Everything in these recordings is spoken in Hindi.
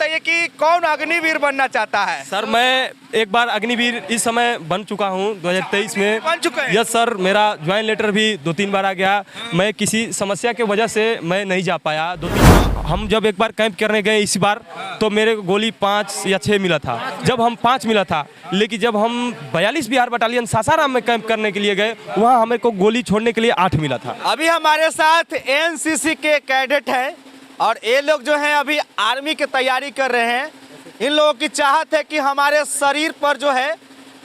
बताइए कि कौन अग्निवीर बनना चाहता है? सर मैं एक बार अग्निवीर इस समय बन चुका हूं 2023 में। बन चुके हैं? यस सर, मेरा ज्वाइन लेटर भी 2-3 बार आ गया। मैं किसी समस्या की वजह से मैं नहीं जा पाया। हम जब एक बार कैंप करने गए इस बार, तो मेरे को गोली 5 या 6 मिला था, जब हम 5 मिला था। लेकिन जब हम 42 बिहार बटालियन सासाराम में कैंप करने के लिए गए, वहाँ हमें को गोली छोड़ने के लिए 8 मिला था। अभी हमारे साथ एनसीसी के कैडेट हैं और ये लोग जो हैं अभी आर्मी की तैयारी कर रहे हैं। इन लोगों की चाहत है कि हमारे शरीर पर जो है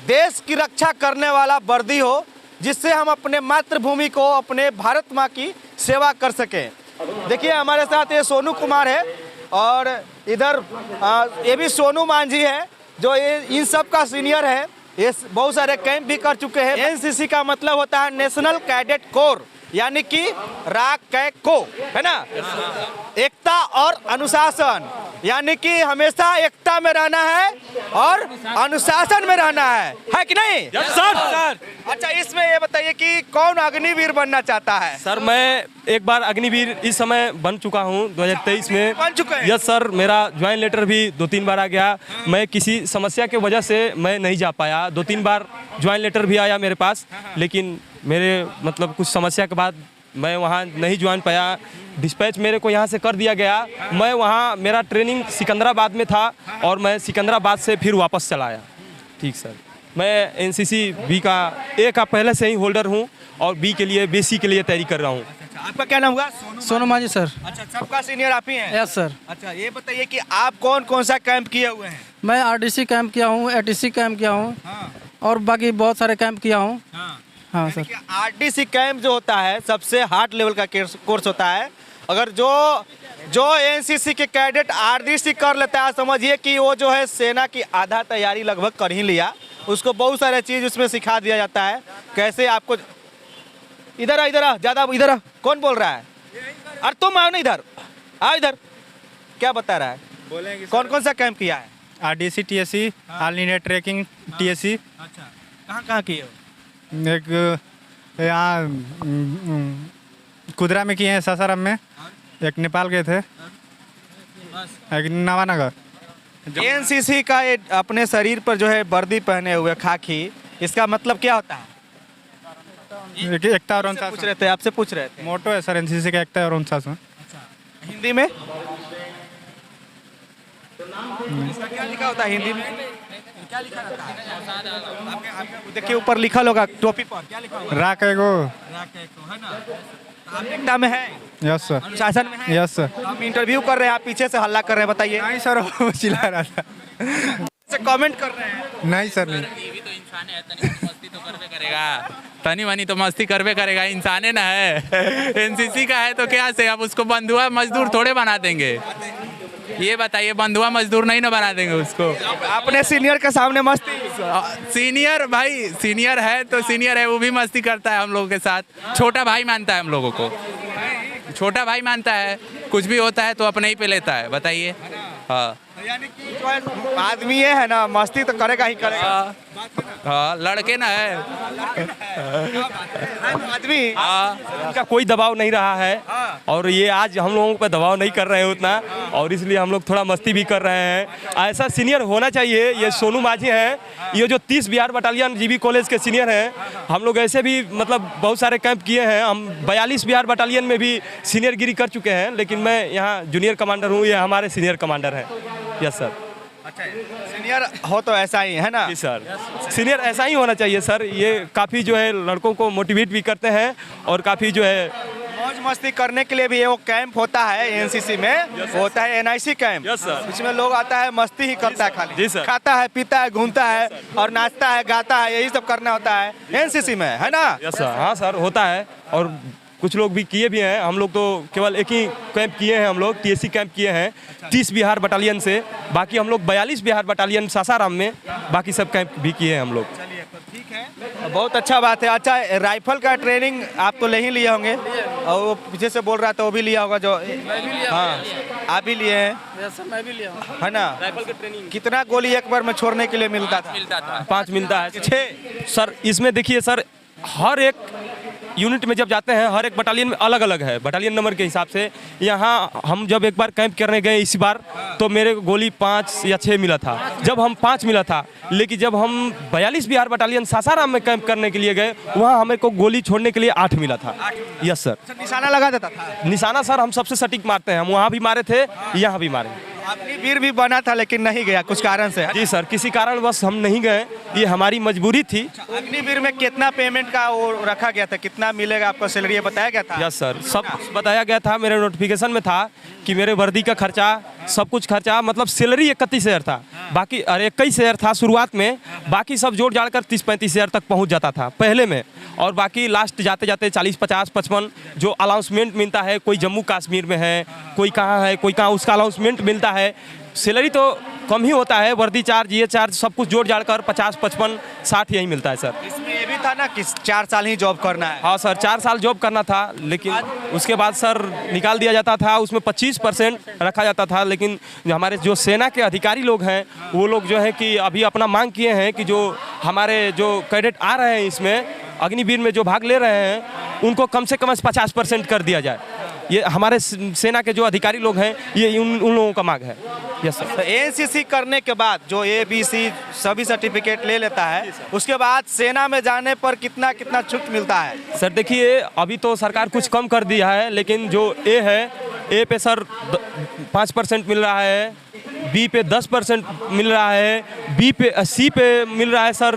देश की रक्षा करने वाला वर्दी हो, जिससे हम अपने मातृभूमि को, अपने भारत माँ की सेवा कर सकें। देखिए हमारे साथ ये सोनू कुमार है और इधर ये भी सोनू मांझी है, जो ये इन सब का सीनियर है। ये बहुत सारे कैंप भी कर चुके हैं। एनसीसी का मतलब होता है नेशनल कैडेट कोर, यानी कि राक कैक को, है ना। एकता और अनुशासन, यानी कि हमेशा एकता में रहना है और अनुशासन में रहना है कि नहीं? Yes sir. अच्छा, इसमें ये बताइए कि कौन अग्निवीर बनना चाहता है? सर मैं एक बार अग्निवीर इस समय बन चुका हूं 2023 में। बन चुके हैं? यस सर, मेरा ज्वाइन लेटर भी 2-3 बार आ गया। मैं किसी समस्या की वजह से मैं नहीं जा पाया। 2-3 बार ज्वाइन लेटर भी आया मेरे पास, लेकिन मेरे मतलब कुछ समस्या के बाद मैं वहाँ नहीं ज्वाइन पाया। डिस्पैच मेरे को यहाँ से कर दिया गया। मैं वहाँ, मेरा ट्रेनिंग सिकंदराबाद में था और मैं सिकंदराबाद से फिर वापस चला आया। ठीक सर, मैं एनसीसी बी का ए का पहले से ही होल्डर हूँ और बी के लिए, बेसी के लिए तैयारी कर रहा हूँ। आपका क्या नाम हुआ? सोनू मांझी सर। अच्छा, सबका सीनियर आप ही हैं? Yes sir. अच्छा, ये बताइए कि आप कौन कौन सा कैंप किए हुए हैं? मैं आरडीसी कैंप किया हूँ, एटीसी कैंप किया हूँ और बाकी बहुत सारे कैंप किया हूँ। हाँ सर। आरडीसी कैंप जो होता है सबसे हार्ड लेवल का कोर्स होता है। अगर जो एनसीसी के कैडेट आरडीसी कर लेता है, समझिए कि वो जो है सेना की आधा तैयारी लगभग कर ही लिया। उसको बहुत सारे चीज़ उसमें सिखा दिया जाता है, कैसे आपको। इधर आ ज़्यादा, इधर आ। कौन बोल रहा है? अरे तुम आओ ना, इधर आओ। इधर क्या बता रहा है? बोलेंगे। कौन कौन सा कैंप किया है? RDC, TSC, all India trekking, TSC. अच्छा, कहाँ किए हो? एक यहाँ कुदरा में किए हैं, सासाराम में। एक नेपाल गए थे, एक नवानगर। एनसीसी का ये अपने शरीर पर जो है वर्दी पहने हुए खाकी, इसका मतलब क्या होता है? एकता और पूछ रहे थे, आपसे पूछ रहे थे। मोटो है सर एनसीसी का, एकता और अनुशासन। हिंदी में इसका क्या लिखा होता है? हिंदी में क्या लिखा रहता है? आपके देखिए ऊपर लिखा होगा टोपी पर, क्या लिखा होगा? राक है गो। है ना। तो आप एकता में हैं? Yes sir. अनुशासन में हैं? Yes sir. हम इंटरव्यू कर रहे हैं, आप पीछे से हल्ला कर रहे हैं, बताइए। नहीं सर, वो चिल्ला रहा था। कमेंट कर रहे हैं। नहीं सर, नहीं। तनी मनी तो मस्ती करवे करेगा, इंसान है ना है। एनसीसी का है तो क्या से अब उसको बंधुआ मजदूर थोड़े बना देंगे? ये बताइए, बंधुआ मजदूर नहीं ना बना देंगे उसको। अपने सीनियर के सामने मस्ती। सीनियर भाई, सीनियर है तो सीनियर है, वो भी मस्ती करता है हम लोगों के साथ। छोटा भाई मानता है हम लोगों को, छोटा भाई मानता है। कुछ भी होता है तो अपने ही पे लेता है, बताइए। हाँ, यानी कि जो है आदमी है ना, मस्ती तो करेगा ही करेगा। हाँ, लड़के ना है आदमी। इनका कोई दबाव नहीं रहा है और ये आज हम लोगों पर दबाव नहीं कर रहे हैं उतना, और इसलिए हम लोग थोड़ा मस्ती भी कर रहे हैं। ऐसा सीनियर होना चाहिए। ये सोनू मांझी हैं, ये जो 30 बिहार बटालियन जीबी कॉलेज के सीनियर हैं। हम लोग ऐसे भी मतलब बहुत सारे कैंप किए हैं। हम 42 बिहार बटालियन में भी सीनियर गिरी कर चुके हैं, लेकिन मैं यहाँ जूनियर कमांडर हूँ, ये हमारे सीनियर कमांडर हैं। Yes sir. अच्छा, सीनियर हो तो ऐसा ही है ना? जी सर, सीनियर ऐसा ही होना चाहिए सर। ये काफ़ी जो है लड़कों को मोटिवेट भी करते हैं और काफ़ी जो है मौज मस्ती करने के लिए भी वो कैंप होता है एनसीसी में। वो होता है एनआईसी कैंप। Yes sir. इसमें लोग आता है, मस्ती ही करता है खाली। जी सर। खाता है, पीता है, घूमता है और नाचता है, गाता है, यही सब करना होता है एनसीसी में, है ना? Yes sir. हाँ सर, होता है। और कुछ लोग भी किए भी हैं। हम लोग तो केवल एक ही कैंप किए हैं, हम लोग टीएससी कैंप किए हैं 30 बिहार बटालियन से। बाकी हम लोग 42 बिहार बटालियन सासाराम में बाकी सब कैंप भी किए हैं हम लोग। चलिए, तो ठीक है, बहुत अच्छा बात है। अच्छा, राइफल का ट्रेनिंग आप तो ले ही लिए होंगे और वो पीछे से बोल रहा था वो भी लिया होगा जो। हाँ, आप भी लिए हैं? मैं भी लिया हूँ, है ना। राइफल की ट्रेनिंग कितना गोली एक बार में छोड़ने के लिए मिलता था? 5 मिलता है। 6। सर इसमें देखिए सर, हर एक यूनिट में जब जाते हैं हर एक बटालियन में अलग अलग है, बटालियन नंबर के हिसाब से। यहाँ हम जब एक बार कैंप करने गए इस बार, तो मेरे को गोली 5 या 6 मिला था, जब हम 5 मिला था। लेकिन जब हम 42 बिहार बटालियन सासाराम में कैंप करने के लिए गए, वहाँ हमें को गोली छोड़ने के लिए 8 मिला था। Yes sir. निशाना लगा देता था? निशाना सर हम सबसे सटीक मारते हैं, हम वहाँ भी मारे थे, यहाँ भी मारे। अग्निवीर भी बना था लेकिन नहीं गया कुछ कारण से। जी सर, किसी कारण बस हम नहीं गए, ये हमारी मजबूरी थी। अग्निवीर में कितना पेमेंट का वो रखा गया था, कितना मिलेगा आपको सैलरी, बताया गया था? यस सर, सब बताया गया था, मेरे नोटिफिकेशन में था कि मेरे वर्दी का खर्चा, सब कुछ खर्चा, मतलब सैलरी 31,000 था, बाकी 21,000 था शुरुआत में, बाकी सब जोड़ जाड़ कर 30-35,000 तक पहुंच जाता था पहले में। और बाकी लास्ट जाते जाते 40, 50, 55 जो अलाउंसमेंट मिलता है, कोई जम्मू कश्मीर में है, कोई कहाँ है, कोई कहाँ, उसका अलाउंसमेंट मिलता है। सैलरी तो कम ही होता है, वर्दी चार्ज, ये चार्ज सब कुछ जोड़ जाड़ कर 50, 55, 60 यही मिलता है सर। इसमें ये भी था ना कि 4 साल ही जॉब करना है? हाँ सर, 4 साल जॉब करना था, लेकिन उसके बाद सर निकाल दिया जाता था, उसमें 25% रखा जाता था। लेकिन हमारे जो सेना के अधिकारी लोग हैं, वो लोग जो है कि अभी अपना मांग किए हैं कि जो हमारे जो कैडेट आ रहे हैं इसमें अग्निवीर में जो भाग ले रहे हैं, उनको कम से कम 50% कर दिया जाए। ये हमारे सेना के जो अधिकारी लोग हैं, ये उन लोगों का मांग है। Yes sir. तो एनसीसी करने के बाद जो ABC सभी सर्टिफिकेट ले लेता है, उसके बाद सेना में जाने पर कितना कितना छूट मिलता है? सर देखिए, अभी तो सरकार कुछ कम कर दिया है, लेकिन जो ए है, ए पे सर 5% मिल रहा है, बी पे 10% मिल रहा है, सी पे मिल रहा है सर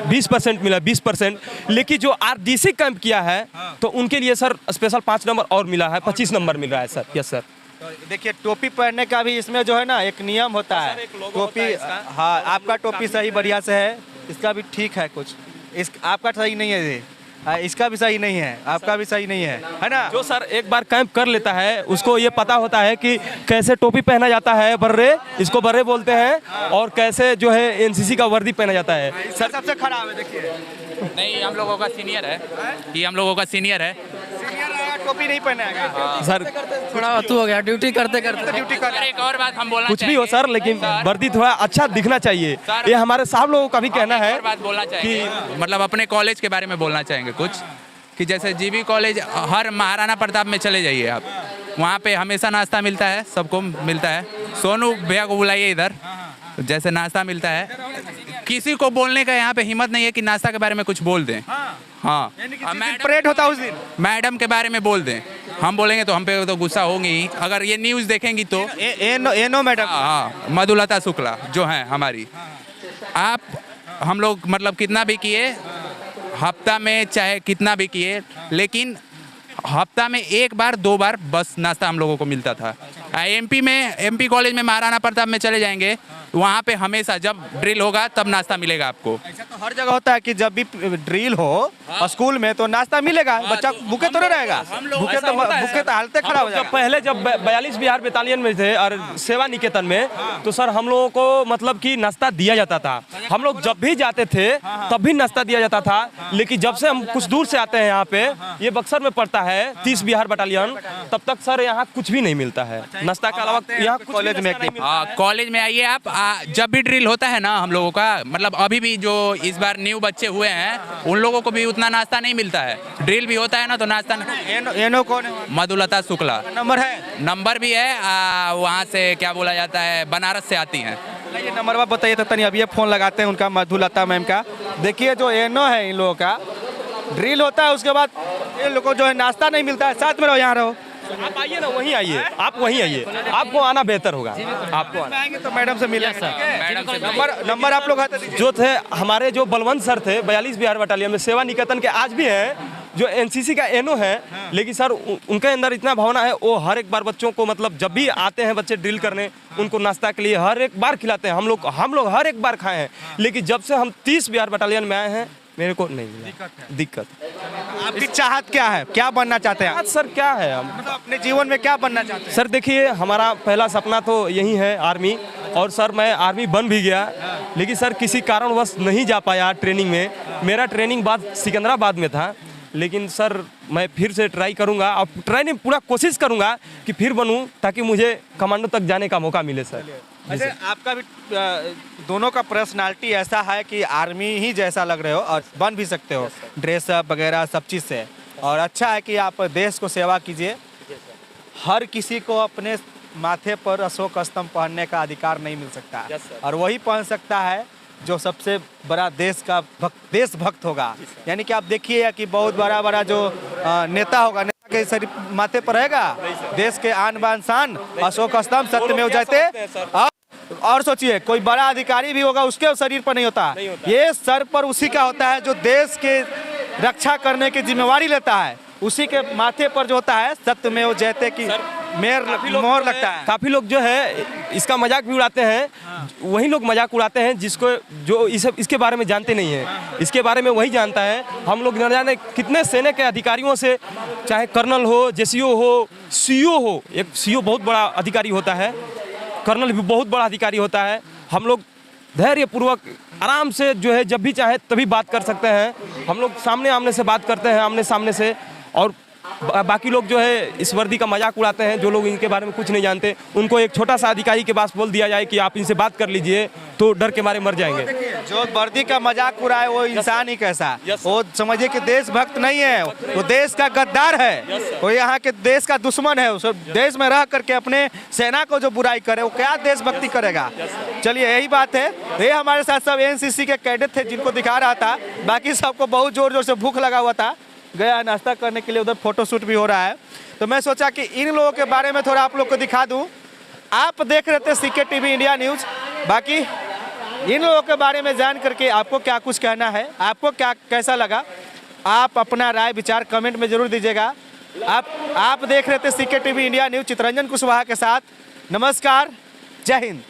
20% मिला, 20%। लेकिन जो RDC कैंप किया है, तो उनके लिए सर स्पेशल 5 नंबर और मिला है, 25 नंबर मिल रहा है सर। Yes sir. तो देखिए, टोपी पहनने का भी इसमें जो है ना एक नियम होता है। टोपी, हाँ, आपका टोपी सही बढ़िया से है, इसका भी ठीक है कुछ, आपका सही नहीं है, इसका भी सही नहीं है, आपका भी सही नहीं है ना? जो सर एक बार कैंप कर लेता है, उसको ये पता होता है कि कैसे टोपी पहना जाता है, बर्रे, इसको बर्रे बोलते हैं, और कैसे जो है एनसीसी का वर्दी पहना जाता है। सर सबसे खराब है, देखिए। नहीं, हम लोगों का सीनियर है, ये हम लोगों का सीनियर है। टोपी नहीं पहनेगा सर, थोड़ा अतु हो गया ड्यूटी करते करते। ड्यूटी कर। एक और बात हम बोलना कुछ भी हो सर, लेकिन वर्दी थोड़ा अच्छा दिखना चाहिए, ये हमारे साहब लोगों का भी कहना है। बात बोलना चाहिए कि मतलब अपने कॉलेज के बारे में बोलना चाहेंगे कुछ, कि जैसे जीबी कॉलेज, हर महाराणा प्रताप में चले जाइए आप, वहाँ पे हमेशा नाश्ता मिलता है, सबको मिलता है। सोनू भैया को बुलाइए इधर, जैसे नाश्ता मिलता है, किसी को बोलने का यहाँ पे हिम्मत नहीं है कि नाश्ता के बारे में कुछ बोल दें। हाँ, परेड होता है उस दिन, मैडम के बारे में बोल दें, हम बोलेंगे तो हम पे तो गुस्सा होंगे ही। अगर ये न्यूज़ देखेंगी तो एनो मैडम, हाँ, मधुलता शुक्ला जो हैं हमारी, आप हम लोग मतलब कितना भी किए, हफ्ता में चाहे कितना भी किए, लेकिन हफ्ता में 1 बार 2 बार बस नाश्ता हम लोगों को मिलता था। MP कॉलेज में महाराणा प्रताप में चले जाएंगे, वहाँ पे हमेशा जब ड्रिल होगा तब नाश्ता मिलेगा आपको। ऐसा तो हर जगह होता है कि जब भी ड्रिल हो स्कूल में तो नाश्ता मिलेगा, बच्चा भूखे तो नहीं रहेगा, भूखे तो हालत खराब हो जाएगा। पहले जब 42 बिहार बटालियन में थे और सेवा निकेतन में, तो सर हम लोगों को मतलब कि नाश्ता दिया जाता था। हम लोग जब भी जाते थे तब भी नाश्ता दिया जाता था। लेकिन जब से हम कुछ दूर से आते हैं यहाँ पे, ये बक्सर में पड़ता है 30 बिहार बटालियन, तब तक सर यहाँ कुछ भी नहीं मिलता है नाश्ता के अलावा। यहाँ कॉलेज में कॉलेज में आइए आप, जब भी ड्रिल होता है ना हम लोगों का, मतलब अभी भी जो इस बार न्यू बच्चे हुए हैं उन लोगों को भी उतना नाश्ता नहीं मिलता है। ड्रिल भी होता है ना तो नाश्ता एनो कौन है? मधुलता शुक्ला नंबर है? नंबर भी है, वहाँ से क्या बोला जाता है, बनारस से आती हैं। ये नंबर बात बताइए तो तनी, अभी ये फोन लगाते हैं उनका, मधुलता मैम का। देखिए जो एनो है इन लोगों का, ड्रिल होता है उसके बाद इन लोगों को जो है नाश्ता नहीं मिलता है। साथ में रहो, यहाँ रहो, आप आइए ना, वहीं आइए, आप वहीं आइए, आपको आना बेहतर होगा। आपको आएंगे तो मैडम से मिलेंगे सर। नंबर आप लोग जो थे हमारे जो बलवंत सर थे 42 बिहार बटालियन में, सेवा निकेतन के आज भी हैं, जो एनसीसी का एनो है। लेकिन सर उनके अंदर इतना भावना है, वो हर एक बार बच्चों को मतलब जब भी आते हैं बच्चे ड्रिल करने, उनको नाश्ता के लिए हर एक बार खिलाते हैं। हम लोग हर एक बार खाए हैं। लेकिन जब से हम 30 बिहार बटालियन में आए हैं, मेरे को नहीं मिला। दिक्कत। आपकी चाहत क्या है, क्या बनना चाहते हैं आप? सर क्या है, हम मतलब अपने जीवन में क्या बनना चाहते हैं? सर देखिए, हमारा पहला सपना तो यही है आर्मी, और सर मैं आर्मी बन भी गया। लेकिन सर किसी कारणवश नहीं जा पाया ट्रेनिंग में। मेरा ट्रेनिंग बाद सिकंदराबाद में था, लेकिन सर मैं फिर से ट्राई करूँगा और ट्राई नहीं पूरा कोशिश करूँगा कि फिर बनूँ ताकि मुझे कमांडो तक जाने का मौका मिले सर। अच्छा, आपका भी दोनों का पर्सनालिटी ऐसा है कि आर्मी ही जैसा लग रहे हो और बन भी सकते हो, ड्रेसअप वगैरह सब चीज़ से। और अच्छा है कि आप देश को सेवा कीजिए। हर किसी को अपने माथे पर अशोक स्तंभ पहनने का अधिकार नहीं मिल सकता, और वही पहन सकता है जो सबसे बड़ा देशभक्त होगा। यानी कि आप देखिए कि बहुत बड़ा जो नेता होगा, नेता के शरीर माथे पर रहेगा देश के आन बान शान अशोक स्तंभ सत्यमेव जयते। और सोचिए कोई बड़ा अधिकारी भी होगा उसके शरीर पर नहीं होता, ये सर पर उसी का होता है जो देश के रक्षा करने की जिम्मेवारी लेता है, उसी के माथे पर जो होता है सत्यमेव जयते की मोहर लगता है। काफ़ी लोग जो है इसका मजाक भी उड़ाते हैं। वही लोग मजाक उड़ाते हैं जिसको जो इसके बारे में जानते नहीं हैं। इसके बारे में वही जानता है। हम लोग न जाने कितने सेना के अधिकारियों से, चाहे कर्नल हो, जेसीओ हो, सीओ हो, एक सीओ बहुत बड़ा अधिकारी होता है, कर्नल भी बहुत बड़ा अधिकारी होता है। हम लोग धैर्यपूर्वक आराम से जो है जब भी चाहे तभी बात कर सकते हैं। हम लोग सामने आमने से बात करते हैं, आमने सामने से। और बाकी लोग जो है इस वर्दी का मजाक उड़ाते हैं, जो लोग इनके बारे में कुछ नहीं जानते, उनको एक छोटा सा अधिकारी के पास बोल दिया जाए कि आप इनसे बात कर लीजिए तो डर के मारे मर जाएंगे। जो वर्दी का मजाक उड़ाए वो इंसान ही कैसा, वो समझिए कि देशभक्त नहीं है, वो देश का गद्दार है, वो यहाँ के देश का दुश्मन है। उस देश में रह करके अपने सेना को जो बुराई करे वो क्या देशभक्ति करेगा। चलिए यही बात है। ये हमारे साथ सब एनसीसी के कैडेट थे जिनको दिखा रहा था। बाकी सबको बहुत जोर जोर से भूख लगा हुआ था, गया नाश्ता करने के लिए, उधर फोटोशूट भी हो रहा है। तो मैं सोचा कि इन लोगों के बारे में थोड़ा आप लोग को दिखा दूं। आप देख रहे थे सीके टीवी इंडिया न्यूज़। बाकी इन लोगों के बारे में जान करके आपको क्या कुछ कहना है, आपको क्या कैसा लगा, आप अपना राय विचार कमेंट में जरूर दीजिएगा। आप देख रहे थे C K TV India news, Chittaranjan Kushwaha के साथ। नमस्कार, जय हिंद।